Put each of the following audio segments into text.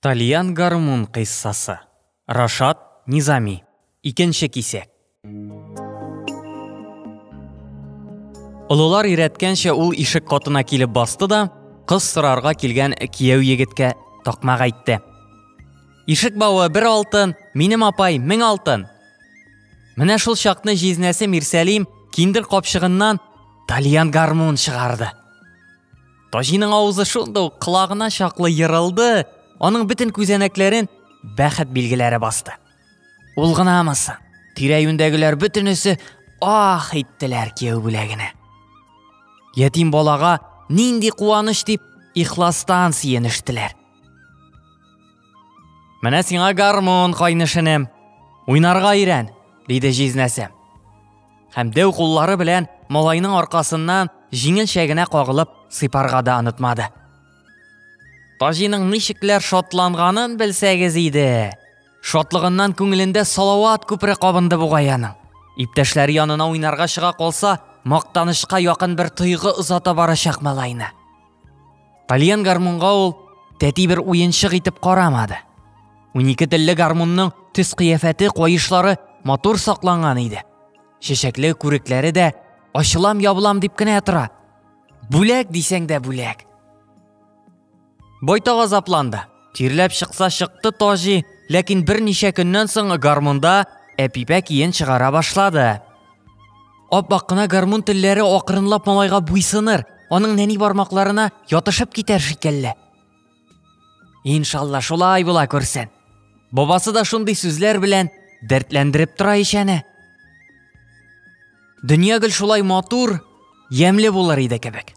Talyan гармун қиссасы. Рашад Низами. Икенче кисәк. Олылар иреткәнчә ул ишек катына килеп басты да, кыз сорарга килгән кияү егеткә такмак әйтте. Ишек бавы 1 алтын, минем апай 1000 алтын. Менә шул чакны җизнәсе Мирсәлим киндер капчыгыннан Talyan гармун чыгарды. Таҗиның авызы шунда ук кылагына чаклы ярылды. Аның бөтен күзәнәкләрен бәхет билгеләре басты. Ул гынамысы, тирә-юндәгеләр бөтенесе ах иттеләр кияү бүләгенә. Ятим балага нинди куаныш дип ихластан сөенештеләр. Менә сиңа гармун, кайнышынем, уйнарга өйрән, диде җизнәсе. Һәм дәү куллары белән малайның аркасыннан җиңелчә генә кагылып сыйпарга да онытмады. Таҗиның ничекләр шатланганын белсәгез иде. Шатлыгыннан күңелендә салават күпре кабынды бугаяның. Иптәшләре янына уйнарга чыга калса, мактанышка якын бер тойгы озата барачак малайны. Talyan гармунга ул тәти бер уенчык итеп карамады. 12 телле гармунның төс-кыяфәте, кайышлары матур сакланган иде. Чәчәкле күрекләре дә ачылам-ябылам дип кенә тора. Бүләк дисәң дә бүләк. Байтак азапланды. Тирләп чыкса чыкты Таҗи, ләкин берничә көннән соң гармунда әпипә киен чыгара башлады. Ап-ак кына гармун телләре акрынлап малайга буйсыныр, аның нәни бармакларына ятышып китәр шикелле. Иншалла шулай була күрсен. Бабасы да шундый сүзләр белән дәртләндереп тора ишәне. Дөнья гел шулай матур, ямьле булыр иде кебек.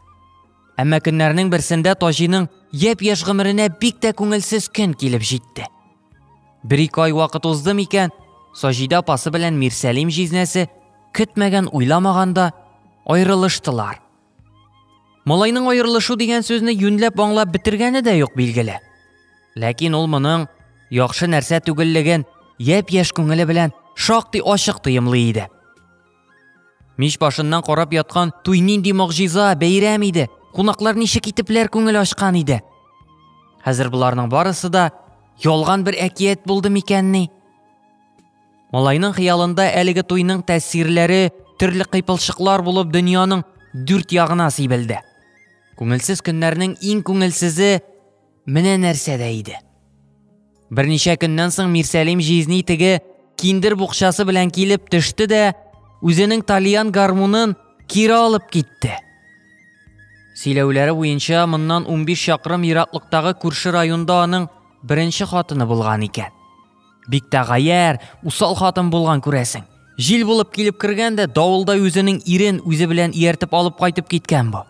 Әмма көннәрнең берсендә Таҗиның япь-яшь гомеренә бик тә күңелсез көн килеп җитте. 1-2 ай вакыт узды микән, Саҗидә апасы белән Мирсәлим җизнәсе көтмәгән, уйламаганда аерылыштылар. Малайның аерылышу дигән сүзне юньләп аңлап бетергәне дә юк билгеле. Ләкин ул моның яхшы нәрсә түгеллеген япь-яшь күңеле белән шактый ачык тоемлы иде. Мич башыннан карап яткан туй нинди могҗиза, бәйрәм иде. Кунаклар ничек итепләр күңел ачкан иде. Хәзер буларның барысы да ялган бер әкият булды микәнни? Малайның хыялында әлеге туйның тәэсирләре төрле кыйпылчыклар булып дөньяның 4 ягына сибелде. Күңелсез көннәрнең иң күңелсезе менә нәрсәдә иде. Берничә көннән соң Мирсәлим җизни теге киндер букчасы белән килеп төште дә үзенең Talyan гармунын кире алып китте. Сөйләүләре буенча моннан 15 чакрым ераклыктагы күрше районда аның беренче хатыны булган икән. Бик тә гаяр, усал хатын булган күрәсең. Җил булып килеп кергәндә давылда үзенең ирен үзе белән ияртеп алып кайтып киткән бу.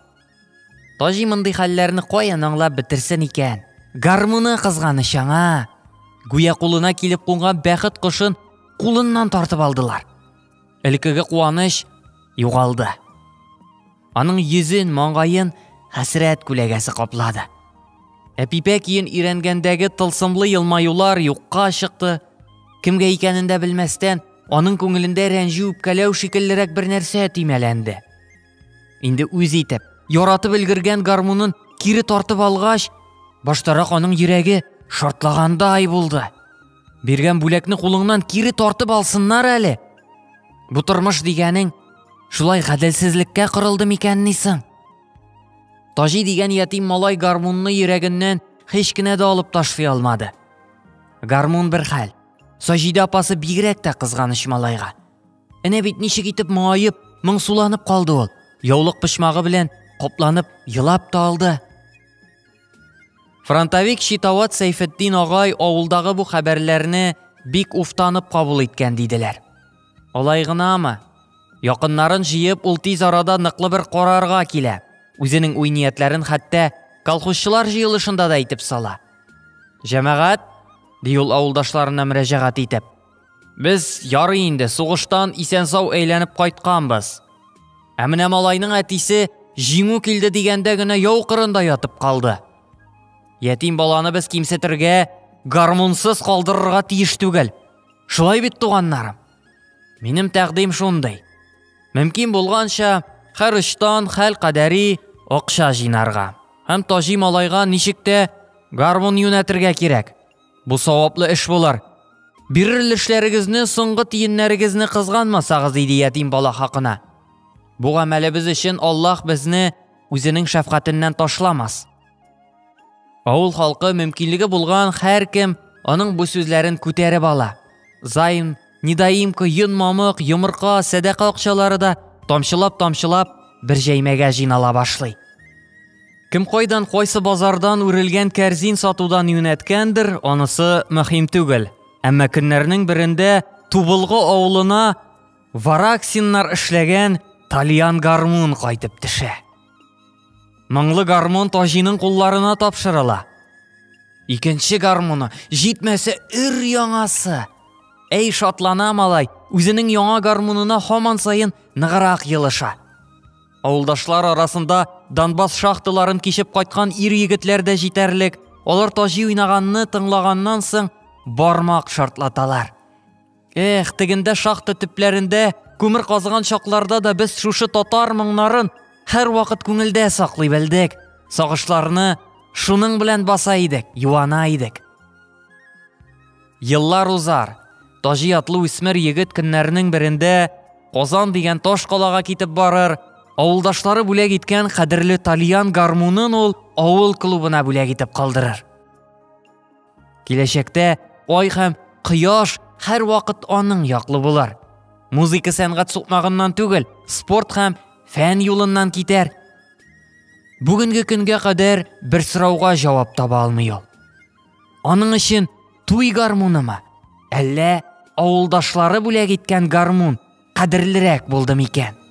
Таҗи мондый хәлләрне каян аңлап бетерсен икән? Гармуны кызганычаңа, гүя кулына килеп кунган бәхет кошын кулыннан тартып алдылар. Элекеге куаныч югалды. Аның йөзен, маңгайын хәсрәт күләгәсе каплады. Әпипә киен ирәнгәндәге тылсымлы елмаюлар юкка чыкты. Кемгә икәнен дә белмәстән, аның күңелендә рәнҗү, үпкәләү шикеллерәк бер нәрсә тимәләнде. Инде үз итеп, яратып өлгергән гармунын кире тартып алгач, баштарак аның йөрәге шартлагандай булды. Биргән бүләкне кулыңнан кире тартып алсыннар әле. Бу тормыш дигәнең шулай гаделсезлеккә корылды микәнни соң? Таҗи дигән ятим малай гармунны йөрәгеннән һич кенә дә алып ташлый алмады. Гармун бер хәл. Саҗидә апасы бигрәк тә кызганыч малайга. Әнә бит ничек итеп моңаеп, моңсуланып калды ул. Яулык пычмагы белән капланып елап та алды. Фронтовик Шитават Сәйфетдин агай авылдагы бу хәбәрләрне бик уфтанып кабул иткән диделәр. Алай гынамы? Якыннарын җыеп, ул тиз арада ныклы бер карарга килә. Үзенең уй ниятләрен хәтта колхозчылар җыелышында да әйтеп сала. Җәмәгать, ди ул авылдашларына мөрәҗәгать итеп. Без ярый инде сугыштан исән-сау әйләнеп кайтканбыз. Ә менә малайның әтисе җиңү килде дигәндә генә яу кырында ятып калды. Ятим баланы без кимсетергә, гармунсыз калдырырга тиеш түгел. Шулай бит, туганнарым. Минем тәкъдим шундый. Мөмкин булганча һәр очлан хәл кадәри акча җинарга. Һәм Таҗи малайга ничек тә гармун юнәтергә кирәк. Бу саваплы эш булар. Бирер эшләрегезне, соңгы тиеннәрегезне кызганмасагыз иде ятим бала хакына. Бу гамәлебез өчен Аллаһ безне үзенең шәфкатеннән ташламас. Авыл халкы мөмкинлеге булган һәркем аның бу сүзләрен күтәреп ала. Займ, Нидаимка, йон мамык, йомырка, садака акчалары да тамчылап бер җәймәгә җыйнала башлый. Кем кайдан кайсы базардан үрелгән кәрзин сатудан юнәткәндер, анысы мөһим түгел. Әмма көннәрнең берендә Тубылгы авылына Вараксиннар эшләгән Талиян гармун кайтып төшә. Моңлы гармун Таҗиның кулларына тапшырыла. Икенче гармуны җитмәсә яңасы. Әй шатлана малай, үзенең яңа гармунына һаман сайын ныгырак йылыша. Авылдашлар арасында Донбасс шахталарын кичеп кайткан ир-егетләр дә җитәрлек. Алар Таҗи уйнаганны тыңлаганнан соң бармак шартлаталар. Тегендә шахта төпләрендә күмер казыган чакларда да без шушы татар моңнарын һәр вакыт күңелдә саклый белдек. Сагышларны шуның белән баса идек, юана идек. Еллар узар. Таҗи атлы үсмер егет көннәрнең берендә Казан дигән таш калага китеп барыр. Авылдашлары бүләк иткән кадерле Талиян гармунын ул авыл клубына бүләк итеп калдырыр. Киләчәктә ай һәм кояш һәр вакыт аның яклы булар. Музыка сәнгать сукмагыннан түгел, спорт һәм фән юлыннан китәр. Бүгенге көнгә кадәр бер сорауга җавап таба алмый ул. Аның өчен туй гармунымы, әллә авылдашлары бүләк иткән гармун кадерлерәк булды микән?